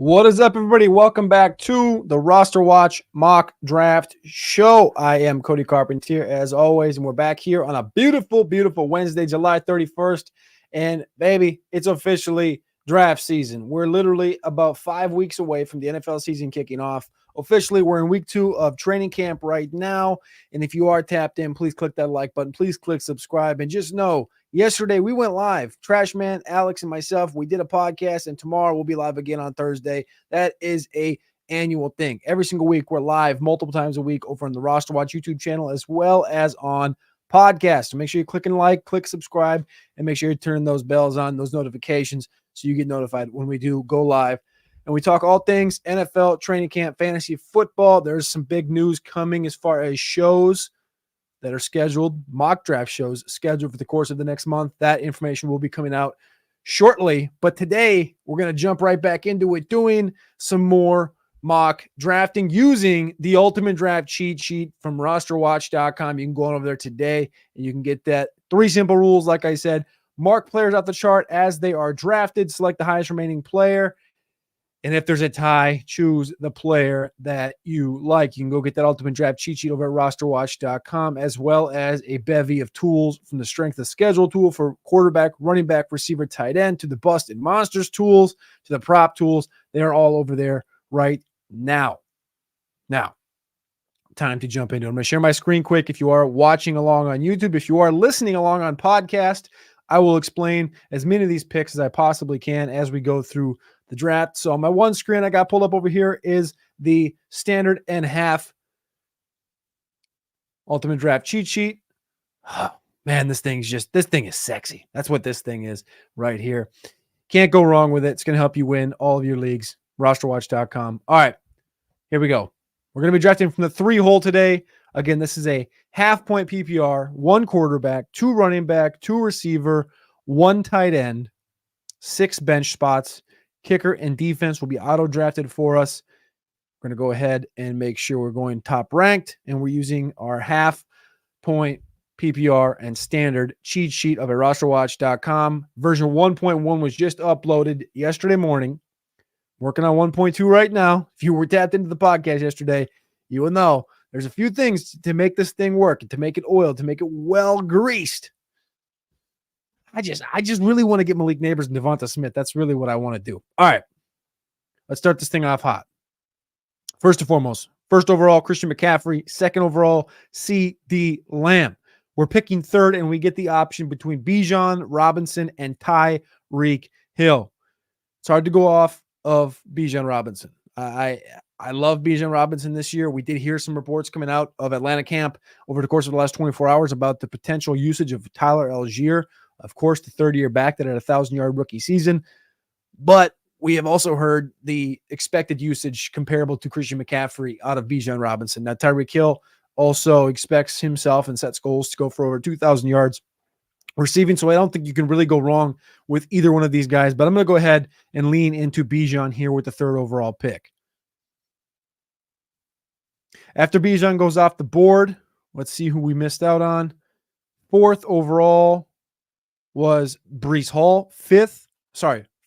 What is up, everybody? Welcome back to the Roster Watch Mock Draft Show. I am Cody Carpentier, as always, and we're back here on a beautiful, beautiful Wednesday, July 31st. And baby, it's officially draft season. We're literally about 5 weeks away from the NFL season kicking off. Officially, we're in week 2 of training camp right now. And if you are tapped in, please click that like button. Please click subscribe. And just know, yesterday we went live. Trashman, Alex, and myself, we did a podcast, and tomorrow we'll be live again on Thursday. That is a annual thing. Every single week we're live multiple times a week over on the Roster Watch YouTube channel as well as on podcast. So make sure you click and like, click subscribe, and make sure you turn those bells on, those notifications, so you get notified when we do go live. And we talk all things NFL, training camp, fantasy football. There's some big news coming as far as shows that are scheduled, mock draft shows scheduled for the course of the next month. That information will be coming out shortly. But today, we're going to jump right back into it, doing some more mock drafting using the Ultimate Draft cheat sheet from RosterWatch.com. You can go on over there today, and you can get that. 3 simple rules, like I said. Mark players off the chart as they are drafted. Select the highest remaining player. And if there's a tie, choose the player that you like. You can go get that Ultimate Draft cheat sheet over at RosterWatch.com, as well as a bevy of tools, from the Strength of Schedule tool for quarterback, running back, receiver, tight end, to the Bust and Monsters tools, to the prop tools. They are all over there right now. Now, time to jump into it. I'm going to share my screen quick. If you are watching along on YouTube, if you are listening along on podcast, I will explain as many of these picks as I possibly can as we go through the draft. So on my one screen I got pulled up over here is the standard and half Ultimate Draft cheat sheet. Oh, man, this thing is sexy. That's what this thing is right here. Can't go wrong with it. It's going to help you win all of your leagues. RosterWatch.com. All right, here we go. We're going to be drafting from the 3 hole today. Again, this is a half-point PPR, 1 quarterback, 2 running back, 2 receiver, 1 tight end, 6 bench spots. Kicker and defense will be auto-drafted for us. We're going to go ahead and make sure we're going top-ranked, and we're using our half-point PPR and standard cheat sheet of RosterWatch.com. Version 1.1 was just uploaded yesterday morning. Working on 1.2 right now. If you were tapped into the podcast yesterday, you will know there's a few things to make this thing work, to make it oiled, to make it well greased. I just really want to get Malik Neighbors and Devonta Smith. That's really what I want to do. All right, let's start this thing off hot. First and foremost, first overall, Christian McCaffrey. Second overall, C.D. Lamb. We're picking third, and we get the option between Bijan Robinson and Tyreek Hill. It's hard to go off of Bijan Robinson. I love Bijan Robinson this year. We did hear some reports coming out of Atlanta camp over the course of the last 24 hours about the potential usage of Tyler Algier, of course, the third-year back that had a 1,000-yard rookie season. But we have also heard the expected usage comparable to Christian McCaffrey out of Bijan Robinson. Now, Tyreek Hill also expects himself and sets goals to go for over 2,000 yards receiving, so I don't think you can really go wrong with either one of these guys, but I'm going to go ahead and lean into Bijan here with the 3rd overall pick. After Bijan goes off the board, let's see who we missed out on. 4th overall was Breece Hall. 4th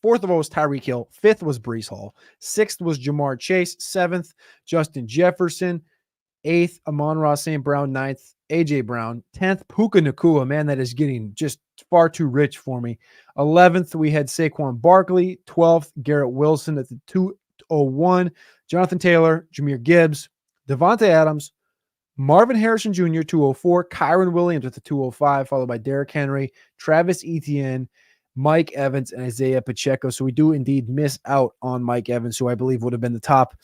overall was Tyreek Hill. 5th was Breece Hall. 6th was Jamar Chase. 7th, Justin Jefferson. 8th, Amon-Ra St. Brown. 9th, A.J. Brown. 10th, Puka Nacua. Man, that is getting just far too rich for me. 11th, we had Saquon Barkley. 12th, Garrett Wilson at the 201. Jonathan Taylor, Jahmyr Gibbs, Devontae Adams, Marvin Harrison Jr., 204, Kyron Williams at the 205, followed by Derrick Henry, Travis Etienne, Mike Evans, and Isaiah Pacheco. So we do indeed miss out on Mike Evans, who I believe would have been the top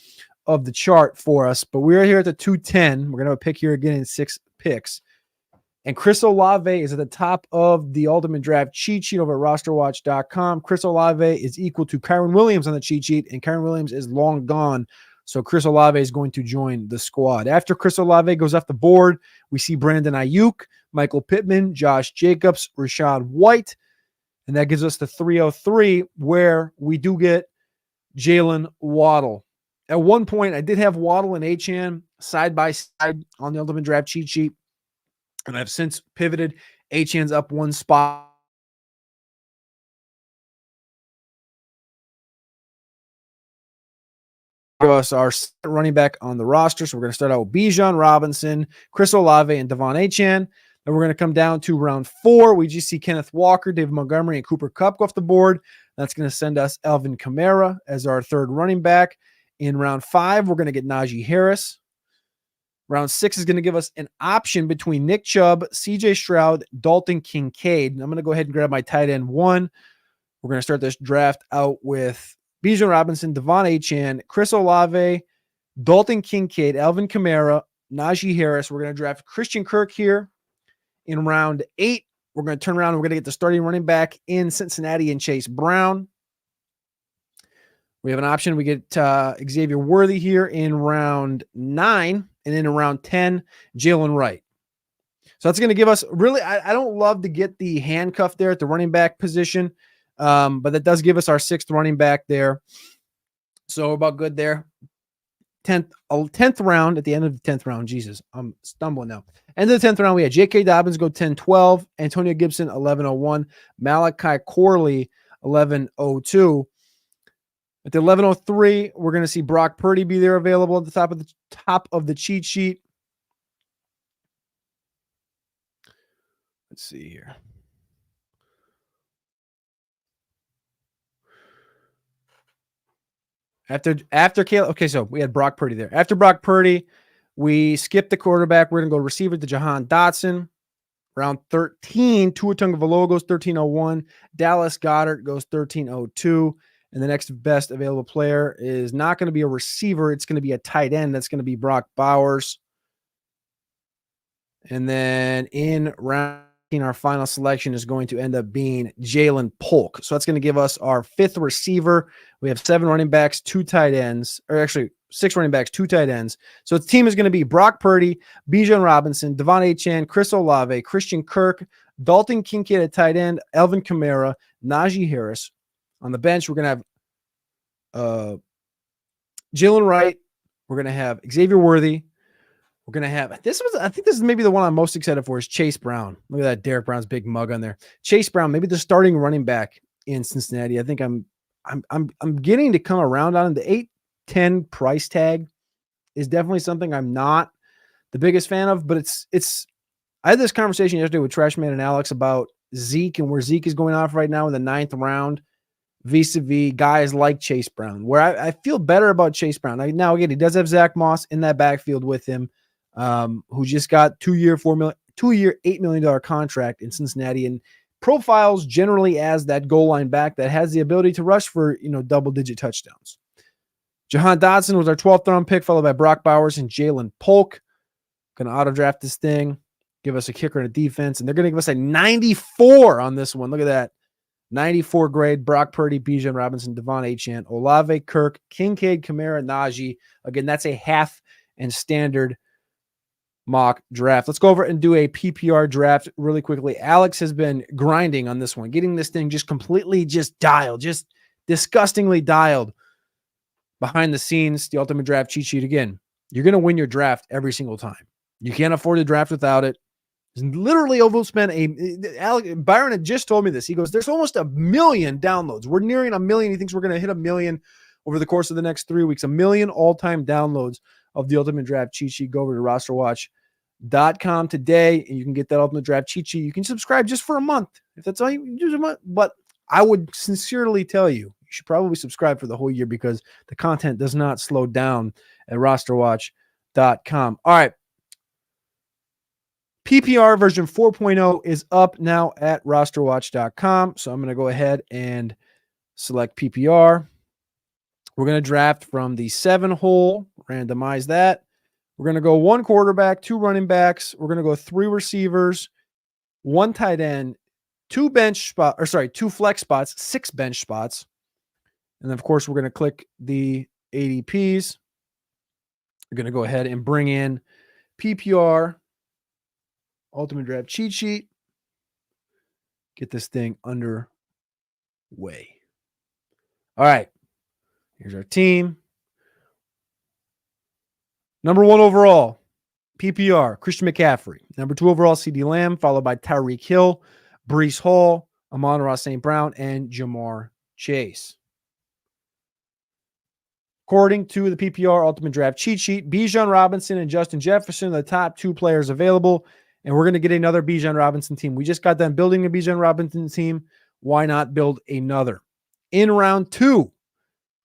of the chart for us. But we're here at the 210. We're going to have a pick here again in 6 picks. And Chris Olave is at the top of the Ultimate Draft cheat sheet over at RosterWatch.com. Chris Olave is equal to Kyron Williams on the cheat sheet, and Kyron Williams is long gone. So Chris Olave is going to join the squad. After Chris Olave goes off the board, we see Brandon Ayuk, Michael Pittman, Josh Jacobs, Rashad White. And that gives us the 303, where we do get Jalen Waddle. At one point, I did have Waddle and Achane side by side on the Ultimate Draft cheat sheet. And I've since pivoted. Achane's up 1 spot. give us our running back on the roster. So we're going to start out with Bijan Robinson, Chris Olave, and Devon Achane. Then we're going to come down to round 4. We just see Kenneth Walker, David Montgomery, and Cooper Kupp go off the board. That's going to send us Alvin Kamara as our third running back. In round 5, we're going to get Najee Harris. Round 6 is going to give us an option between Nick Chubb, CJ Stroud, Dalton Kincaid. And I'm going to go ahead and grab my tight end 1. We're going to start this draft out with Bijan Robinson, Devon Achane, Chris Olave, Dalton Kincaid, Alvin Kamara, Najee Harris. We're going to draft Christian Kirk here in round 8. We're going to turn around and we're going to get the starting running back in Cincinnati and Chase Brown. We have an option. We get Xavier Worthy here in round 9. And then in round 10, Jalen Wright. So that's going to give us really, I don't love to get the handcuff there at the running back position, but that does give us our 6th running back there. So we're about good there. 10th round, at the end of the 10th round, Jesus, I'm stumbling now. End of the 10th round, we had J.K. Dobbins go 10-12, Antonio Gibson 11-01, Malachi Corley 11-02. At the 11:03, we're going to see Brock Purdy be there available at the top of the cheat sheet. Let's see here. After Caleb, okay, so we had Brock Purdy there. After Brock Purdy, we skipped the quarterback. We're going to go receiver to Jahan Dotson. Round 13, Tua Tagovailoa goes 13-01. Dallas Goedert goes 13-02. And the next best available player is not going to be a receiver. It's going to be a tight end. That's going to be Brock Bowers. And then in round 18, our final selection is going to end up being Jalen Polk. So that's going to give us our 5th receiver. We have 7 running backs, 2 tight ends, or actually 6 running backs, 2 tight ends. So the team is going to be Brock Purdy, Bijan Robinson, Devon Achane, Chris Olave, Christian Kirk, Dalton Kincaid at tight end, Alvin Kamara, Najee Harris. On the bench, we're going to have Jalen Wright. We're going to have Xavier Worthy. We're going to have, I think this is maybe the one I'm most excited for, is Chase Brown. Look at that Derek Brown's big mug on there. Chase Brown, maybe the starting running back in Cincinnati. I think I'm getting to come around on the 8-10 price tag is definitely something I'm not the biggest fan of, but it's I had this conversation yesterday with Trashman and Alex about Zeke and where Zeke is going off right now in the 9th round vis-a-vis guys like Chase Brown, where I feel better about Chase Brown. Now, again, he does have Zach Moss in that backfield with him, who just got 2-year, $8 million contract in Cincinnati and profiles generally as that goal line back that has the ability to rush for, double-digit touchdowns. Jahan Dotson was our 12th round pick, followed by Brock Bowers and Jalen Polk. Going to auto-draft this thing, give us a kicker and a defense, and they're going to give us a 94 on this one. Look at that. 94 grade, Brock Purdy, Bijan Robinson, Devon Achane, Olave, Kirk, Kincaid, Kamara, Najee. Again, that's a half and standard mock draft. Let's go over and do a PPR draft really quickly. Alex has been grinding on this one, getting this thing just completely dialed, just disgustingly dialed behind the scenes. The ultimate draft cheat sheet. Again, you're going to win your draft every single time. You can't afford to draft without it. Literally overspent Byron had just told me this. He goes, there's almost 1 million downloads. We're nearing 1 million. He thinks we're going to hit 1 million over the course of the next 3 weeks. 1 million all-time downloads of the Ultimate Draft cheat sheet. Go over to RosterWatch.com today, and you can get that Ultimate Draft cheat sheet. You can subscribe just for a month if that's all you do. A month. But I would sincerely tell you, you should probably subscribe for the whole year because the content does not slow down at RosterWatch.com. All right. PPR version 4.0 is up now at rosterwatch.com. So I'm going to go ahead and select PPR. We're going to draft from the 7-hole, randomize that. We're going to go 1 quarterback, 2 running backs. We're going to go 3 receivers, 1 tight end, 2 flex spots, 6 bench spots. And then, of course, we're going to click the ADPs. We're going to go ahead and bring in PPR Ultimate Draft cheat sheet. Get this thing underway. All right. Here's our team. Number 1 overall, PPR, Christian McCaffrey. Number 2 overall, CeeDee Lamb, followed by Tyreek Hill, Breece Hall, Amon-Ra St. Brown, and Jamar Chase. According to the PPR Ultimate Draft cheat sheet, Bijan Robinson and Justin Jefferson are the top 2 players available, and we're going to get another Bijan Robinson team. We just got done building a Bijan Robinson team. Why not build another? In round 2,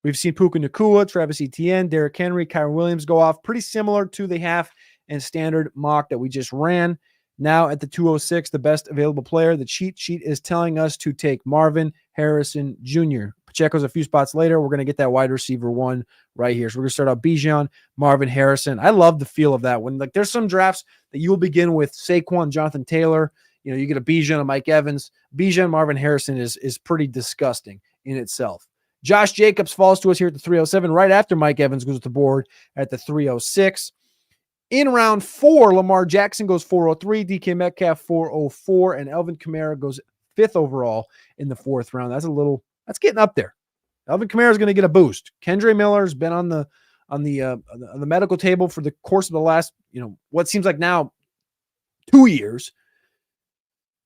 we've seen Puka Nacua, Travis Etienne, Derrick Henry, Kyron Williams go off, pretty similar to the half and standard mock that we just ran. Now at the 206, the best available player, the cheat sheet is telling us to take Marvin Harrison Jr. Pacheco's a few spots later. We're going to get that wide receiver 1 right here. So we're going to start out Bijan, Marvin Harrison. I love the feel of that one. Like, there's some drafts that you'll begin with Saquon, Jonathan Taylor. You know, you get a Bijan, a Mike Evans. Bijan, Marvin Harrison is pretty disgusting in itself. Josh Jacobs falls to us here at the 307, right after Mike Evans goes to the board at the 306. In round 4, Lamar Jackson goes 403, DK Metcalf 404, and Alvin Kamara goes 5th overall in the 4th round. That's getting up there. Alvin Kamara is going to get a boost. Kendre Miller's been on the medical table for the course of the last, what seems like now 2 years.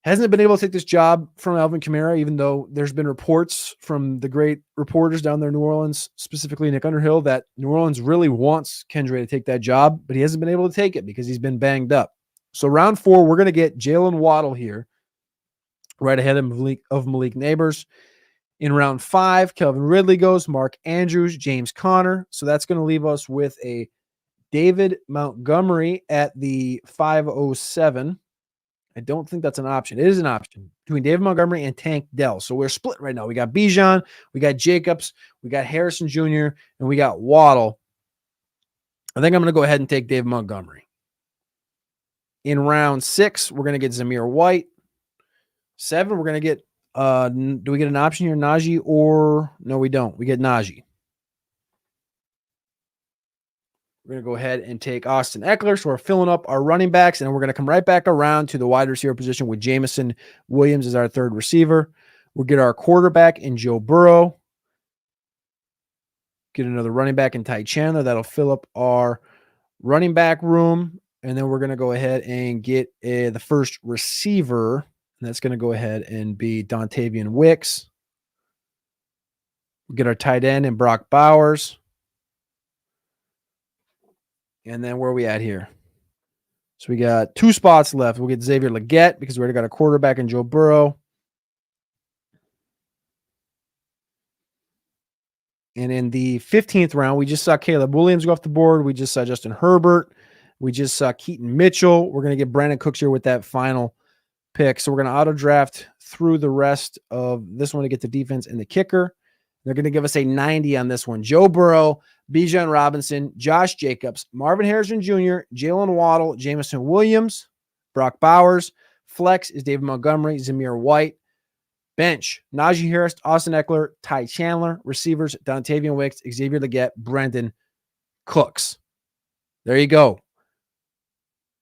Hasn't been able to take this job from Alvin Kamara, even though there's been reports from the great reporters down there in New Orleans, specifically Nick Underhill, that New Orleans really wants Kendre to take that job, but he hasn't been able to take it because he's been banged up. So round 4, we're going to get Jalen Waddle here, right ahead of Malik Neighbors. In round 5, Kelvin Ridley goes, Mark Andrews, James Conner. So that's going to leave us with a David Montgomery at the 507. I don't think that's an option. It is an option between David Montgomery and Tank Dell. So we're split right now. We got Bijan, we got Jacobs, we got Harrison Jr., and we got Waddle. I think I'm going to go ahead and take David Montgomery. In round 6, we're going to get Zamir White. 7, we're going to get, do we get an option here, Najee, or no, we don't. We get Najee. We're going to go ahead and take Austin Eckler. So we're filling up our running backs, and we're going to come right back around to the wide receiver position with Jameson Williams as our 3rd receiver. We'll get our quarterback in Joe Burrow. Get another running back in Ty Chandler. That'll fill up our running back room. And then we're going to go ahead and get the first receiver. And that's going to go ahead and be Dontavian Wicks. We'll get our tight end in Brock Bowers. And then where are we at here? So we got 2 spots left. We'll get Xavier Legette because we already got a quarterback in Joe Burrow. And in the 15th round, we just saw Caleb Williams go off the board. We just saw Justin Herbert. We just saw Keaton Mitchell. We're going to get Brandon Cooks here with that final pick. So we're going to auto draft through the rest of this one to get the defense and the kicker. They're going to give us a 90 on this one. Joe Burrow, Bijan Robinson, Josh Jacobs, Marvin Harrison Jr., Jalen Waddle, Jameson Williams, Brock Bowers. Flex is David Montgomery, Zamir White. Bench, Najee Harris, Austin Eckler, Ty Chandler. Receivers, Dontavian Wicks, Xavier Legette, Brandon Cooks. There you go.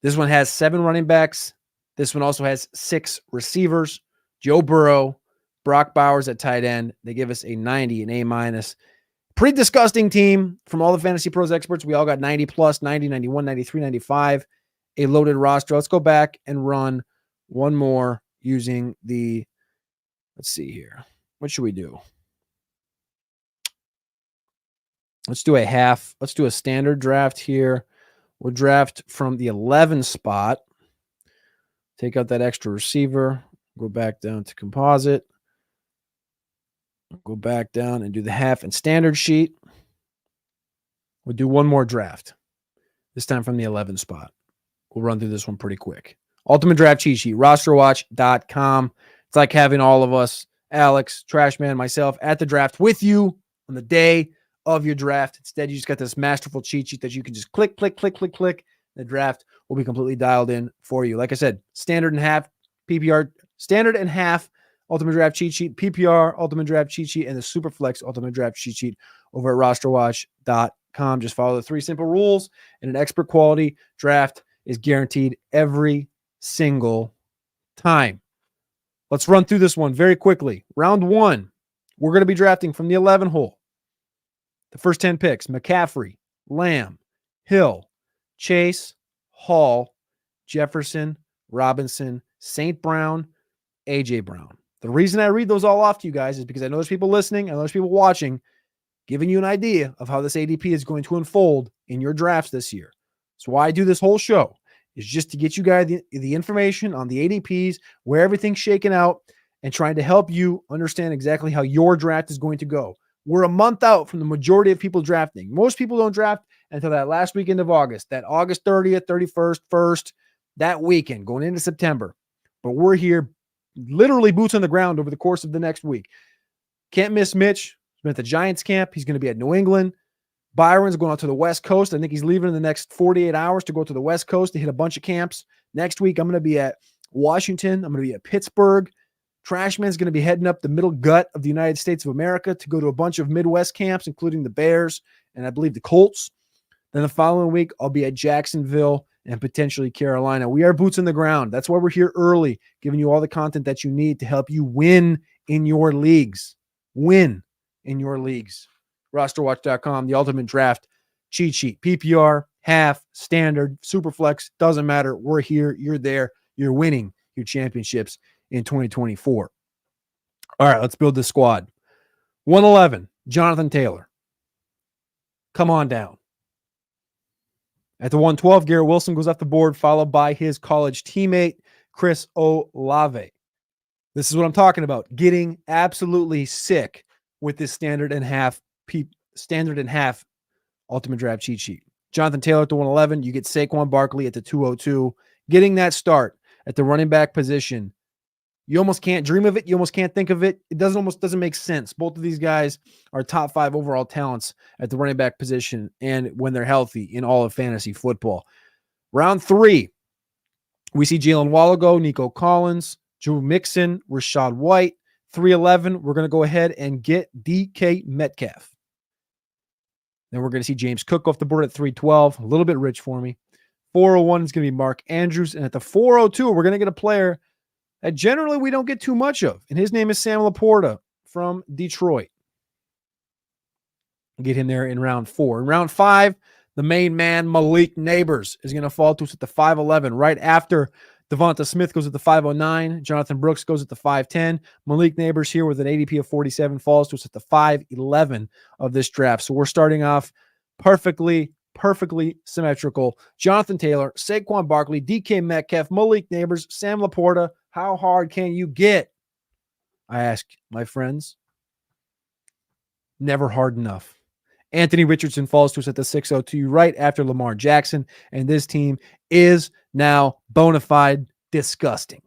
This one has 7 running backs. This one also has 6 receivers. Joe Burrow, Brock Bowers at tight end. They give us a 90, an A-. Pretty disgusting team from all the Fantasy Pros experts. We all got 90 plus, 90, 91, 93, 95. A loaded roster. Let's go back and run one more using the, let's see here. What should we do? Let's do a half. Let's do a standard draft here. We'll draft from the 11 spot. Take out that extra receiver. Go back down to composite. Go back down and do the half and standard sheet. We'll do one more draft. This time from the 11 spot. We'll run through this one pretty quick. Ultimate Draft Cheat Sheet, RosterWatch.com. It's like having all of us, Alex, Trashman, myself, at the draft with you on the day of your draft. Instead, you just got this masterful cheat sheet that you can just click, click, click, click, click. The draft will be completely dialed in for you. Like I said, standard and half, PPR, standard and half, Ultimate Draft Cheat Sheet, PPR, Ultimate Draft Cheat Sheet, and the Superflex Ultimate Draft Cheat Sheet over at RosterWatch.com. Just follow the 3 simple rules, and an expert quality draft is guaranteed every single time. Let's run through this one very quickly. Round 1, we're going to be drafting from the 11 hole. The first 10 picks: McCaffrey, Lamb, Hill, Chase, Hall, Jefferson, Robinson, St. Brown, A.J. Brown. The reason I read those all off to you guys is because I know there's people listening, I know there's people watching. giving you an idea of how this ADP is going to unfold in your drafts this year. So why I do this whole show is just to get you guys the information on the ADPs, where everything's shaking out, and trying to help you understand exactly how your draft is going to go. We're a month out from the majority of people drafting. Most people don't draft until that last weekend of August, that August 30th, 31st, 1st, that weekend going into September. But we're here literally boots on the ground over the course of the next week. Can't miss Mitch. He's been at the Giants camp. He's going to be at New England. Byron's going out to the West Coast. I think he's leaving in the next 48 hours to go to the West Coast to hit a bunch of camps. Next week, I'm going to be at Washington. I'm going to be at Pittsburgh. Trashman's going to be heading up the middle gut of the United States of America to go to a bunch of Midwest camps, including the Bears and I believe the Colts. Then the following week, I'll be at Jacksonville and potentially Carolina. We are boots on the ground. That's why we're here early, giving you all the content that you need to help you win in your leagues. Win in your leagues. RosterWatch.com, the ultimate draft cheat sheet. PPR, half, standard, superflex, doesn't matter. We're here. You're there. You're winning your championships in 2024. All right, let's build this squad. 111, Jonathan Taylor. Come on down. At the 112, Garrett Wilson goes off the board, followed by his college teammate, Chris Olave. This is what I'm talking about. Getting absolutely sick with this standard and half ultimate draft cheat sheet. Jonathan Taylor at the 111. You get Saquon Barkley at the 202. Getting that start at the running back position. You almost can't dream of it. You almost can't think of it. It almost doesn't make sense. Both of these guys are top 5 overall talents at the running back position and when they're healthy in all of fantasy football. Round 3, we see Jalen Waddle go, Nico Collins, Drew Mixon, Rashad White. 311, we're going to go ahead and get DK Metcalf. Then we're going to see James Cook off the board at 312. A little bit rich for me. 401 is going to be Mark Andrews. And at the 402, we're going to get a player that generally we don't get too much of. And his name is Sam Laporta from Detroit. Get him there in round 4. In round 5, the main man, Malik Neighbors, is going to fall to us at the 511. Right after Devonta Smith goes at the 509. Jonathan Brooks goes at the 510. Malik Neighbors here with an ADP of 47 falls to us at the 511 of this draft. So we're starting off perfectly symmetrical. Jonathan Taylor, Saquon Barkley, DK Metcalf, Malik Neighbors, Sam Laporta. How hard can you get? I ask my friends. Never hard enough. Anthony Richardson falls to us at the 602 right after Lamar Jackson, and this team is now bona fide disgusting.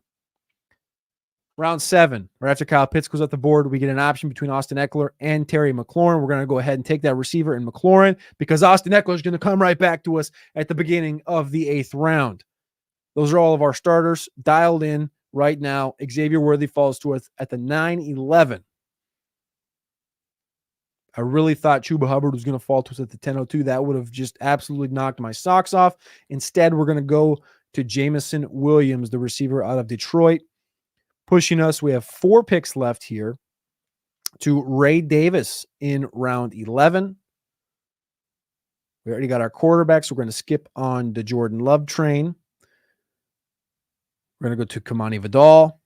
Round 7, right after Kyle Pitts goes off the board, we get an option between Austin Eckler and Terry McLaurin. We're going to go ahead and take that receiver in McLaurin because Austin Eckler is going to come right back to us at the beginning of the 8th round. Those are all of our starters dialed in right now. Xavier Worthy falls to us at the 911. I really thought Chuba Hubbard was going to fall to us at the 1002. That would have just absolutely knocked my socks off. Instead, we're going to go to Jameson Williams, the receiver out of Detroit. Pushing us, we have 4 picks left here to Ray Davis in round 11. We already got our quarterbacks. We're going to skip on the Jordan Love train. We're going to go to Kamani Vidal.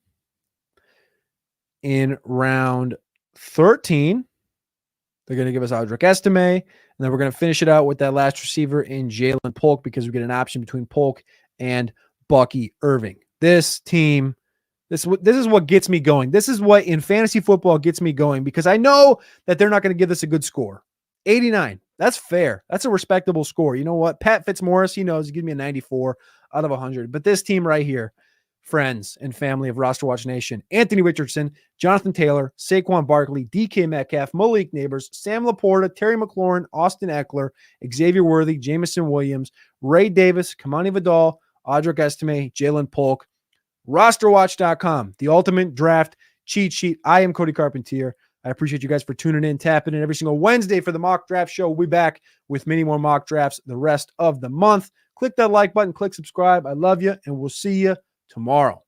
In round 13, they're going to give us Audric Estime, and then we're going to finish it out with that last receiver in Jalen Polk because we get an option between Polk and Bucky Irving. This team, this is what gets me going. This is what in fantasy football gets me going because I know that they're not going to give us a good score. 89. That's fair. That's a respectable score. You know what? Pat Fitzmaurice, he knows, he gives me a 94 out of 100. But this team right here, friends and family of Roster Watch Nation, Anthony Richardson, Jonathan Taylor, Saquon Barkley, DK Metcalf, Malik Neighbors, Sam Laporta, Terry McLaurin, Austin Eckler, Xavier Worthy, Jameson Williams, Ray Davis, Kamani Vidal, Audric Estime, Jalen Polk. RosterWatch.com, the ultimate draft cheat sheet. I am Cody Carpentier. I appreciate you guys for tuning in, tapping in every single Wednesday for the mock draft show. We'll be back with many more mock drafts the rest of the month. Click that like button, click subscribe. I love you, and we'll see you tomorrow.